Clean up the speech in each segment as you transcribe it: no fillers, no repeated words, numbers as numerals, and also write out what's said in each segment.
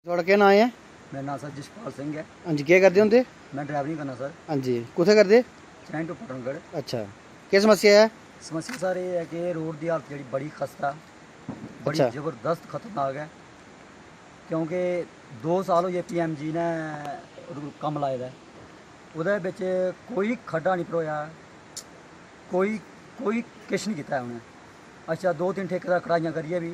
ਤੁਹਾਡਾ ਕੀ ਨਾਂ ਹੈ? मेरा नाम सर जसपाल सिंह है। ਹਾਂਜੀ ਕੀ ਕਰਦੇ ਹੁੰਦੇ? मैं ड्राइवरिंग करना सर। ਹਾਂਜੀ ਕਿੱਥੇ ਕਰਦੇ? चैन टू पटनगढ़। ਅੱਛਾ ਕੀ ਸਮੱਸਿਆ ਹੈ? समस्या सर ये है कि रोड की हालत जी बड़ी खस्ता, बड़ी अच्छा। जबरदस्त खतरनाक है, क्योंकि 2 साल हो गए PMG ने कम लाए दा, ਉਹਦੇ ਵਿੱਚ कोई खड्डा नहीं भरोया, कोई किश नहीं किया उन्हें। अच्छा 2-3 ठेकेदार कढ़ाइयां करिए भी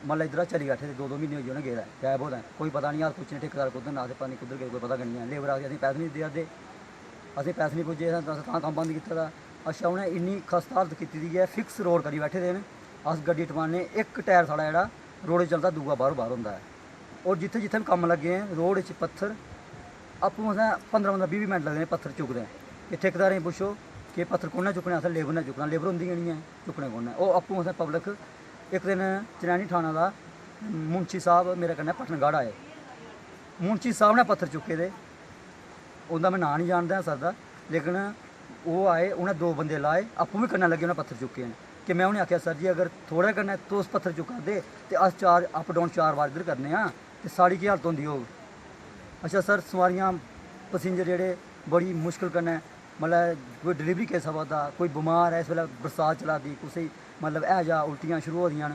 मतलब इधर चली बैठे थे, 2-2 महीने हो गए गेदा गायब होता है, कोई पता नहीं यार कुछ नहीं ठेकेदार कुछ ना पता नहीं कुछ गए, कोई पता नहीं है। लेबर आके असें पैसे नहीं देआ दे, असें पैसे नहीं पुज्जे, तां कम्म बंद कीते दा। अच्छा उ'नें इन्नी खस्ता हालत कीती दी है, फिक्स रोड करी बैठे दे न। अस गड्डी टपाने एक टायर साढ़ा जेह्ड़ा रोड चलदा, दूआ बाहर होंदा है। और जित्थे जित्थे भी कम्म लगे हैं रोड च पत्थर आपूं असें 15-20 मिनट लगदे पत्थर चुकदे। कि ठेकेदारें पुच्छो कि पत्थर कु'न्नै चुकने, असें लेबर ने चुकना, लेबर होंदी गै नहीं है चुकने कु'न्नै। ओह् आपूं असें पब्लिक एक दिन चनैनी थाना दा मुंशी साहब मेरे कन्नै पटनगढ़ आए, मुंशी साहब ने पत्थर चुके दे, उं'दा मैं नांऽ नहीं जानदा सर दा, लेकिन ओह् आए, उ'नें 2 बंदे लाए, आपूं भी कन्नै लगे उ'नें पत्थर चुके न। कि मैं उ'नें आखेआ सर जी अगर थोड़े कन्नै तुस पत्थर चुका दे ते अस 4 अप डाउन 4 बार इद्धर करने आं ते साढ़ी केह् हालत होंदी होग। अच्छा सर सवारियां पैसेंजर जेह्ड़े बड़ी मुश्कल कन्नै मतलब कोई डिलीवरी केस आवा दा, कोई बमार है, इस बेल्लै बरसात चला दी, कुसै मतलब हैजा उल्टियां शुरू हो दियां न,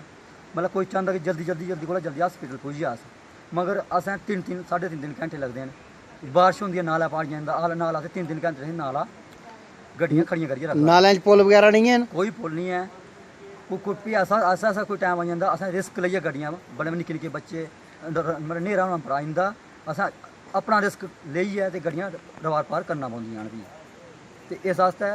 मतलब कोई चांह्दा कि जल्दी कोला जल्दी हॉस्पिटल पुज्जी जा, मगर असें 3-3 साढ़े 3 घैंटे लगदे न। बारिश होंदी है नाला पानी जंदा, नाला असें 3 घैंटे असें नाला गड्डियां खड़ियां करियै रखना। नालें च पुल वगैरह नहीं है? कोई पुल नहीं है। कोई भी ऐसा कोई टाइम आ जांदा असें रिस्क लेइयै गड्डियां, बड़े निक्के निक्के बच्चे मतलब न्हेरा होना पर आई जंदा, असें अपना रिस्क लेइयै ते गड्डियां रवार पार करना पौंदियां न। फ्ही ते इस आस्तै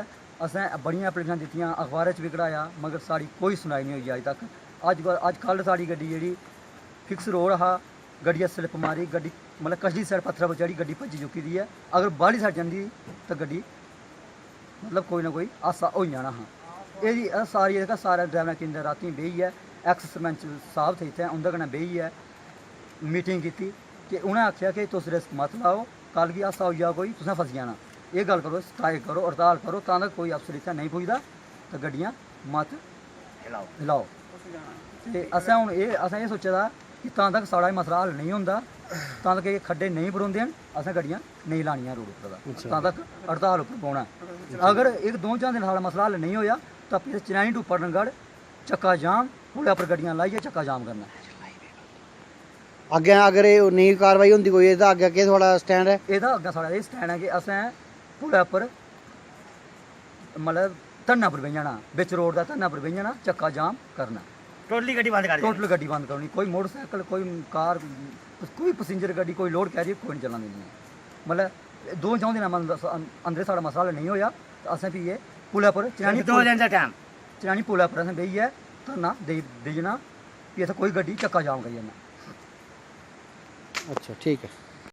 असें बड़ियां एप्लीकेशनां दित्तियां, अखबारें च बी कढाया, मगर साढ़ी कोई सुनाई नहीं होई अज्ज तक। अज्ज कल साढ़ी गड्डी जेह्ड़ी फिक्स रोड हा, गड्डिया स्लिप मारी, गड्डी मतलब कछली साइड पत्थर पर चढ़ी, गड्डी भज्जी चुकी दी है। अगर बाहली साइड जंदी तो गड्डी मतलब कोई ना कोई हादसा होई जाना हा। एह्दी सारी जेह्का सारे ड्राइवरें किन्ने रातीं बेहियै एक्स सरपंच साहब थे इत्थै, उं'दे कन्नै बेहियै मीटिंग कीती कि उ'नें आखेआ कि तुस रिस्क मत लाओ, कल गी हादसा होई जा कोई तुसें फसी जाना, एह् गल्ल करो, स्ट्राइक करो, हड़ताल करो, तां तक कोई अफसर इत्थै नहीं पुजदा ते गड्डियां मत हिलाओ। ते असें हून असें एह् सोचे दा कि तां तक साढ़ा एह् मसला हल नहीं होंदा, तां तक एह् खड्डे नहीं भरोंदे न, असें गड्डियां नहीं लानियां रोड उप्पर दा, तां तक हड़ताल उप्पर पौना। अगर 1-2 दिन साढ़ा मसला हल नहीं होया तां फिर चनैनी टू पटनगढ़ चक्का जाम, पुलै पर गड्डियां लाइयै चक्का जाम करना। अग्गें अगर एह् नेईं कार्रवाई होंदी कोई एह्दा अग्गें केह् थुआढ़ा स्टैंड है? एह्दा अग्गें साढ़ा एह् स्टैंड है कि असें पुलै पर मतलब धरना पर बेही जाना, बिच रोड दा धरना पर बेही जाना, चक्का जाम करना, टोटली गड्डी बंद कर टोटल गड्डी बंद करनी, कोई मोटरसाइकिल, कोई कार, कोई पैसेंजर गड्डी, कोई लोड कैरियर कोई नहीं चलना देनी। मतलब 2-4 दिन अंदर साढ़ा मसला हल नहीं होया तो असें फ्ही एह् पुलै पर चनैनी 2 दिन का टाइम चनैनी पुलै पर असें बेहियै धरना देई जाना, फ्ही असें कोई गड्डी चक्का जाम करी जाना। अच्छा ठीक है।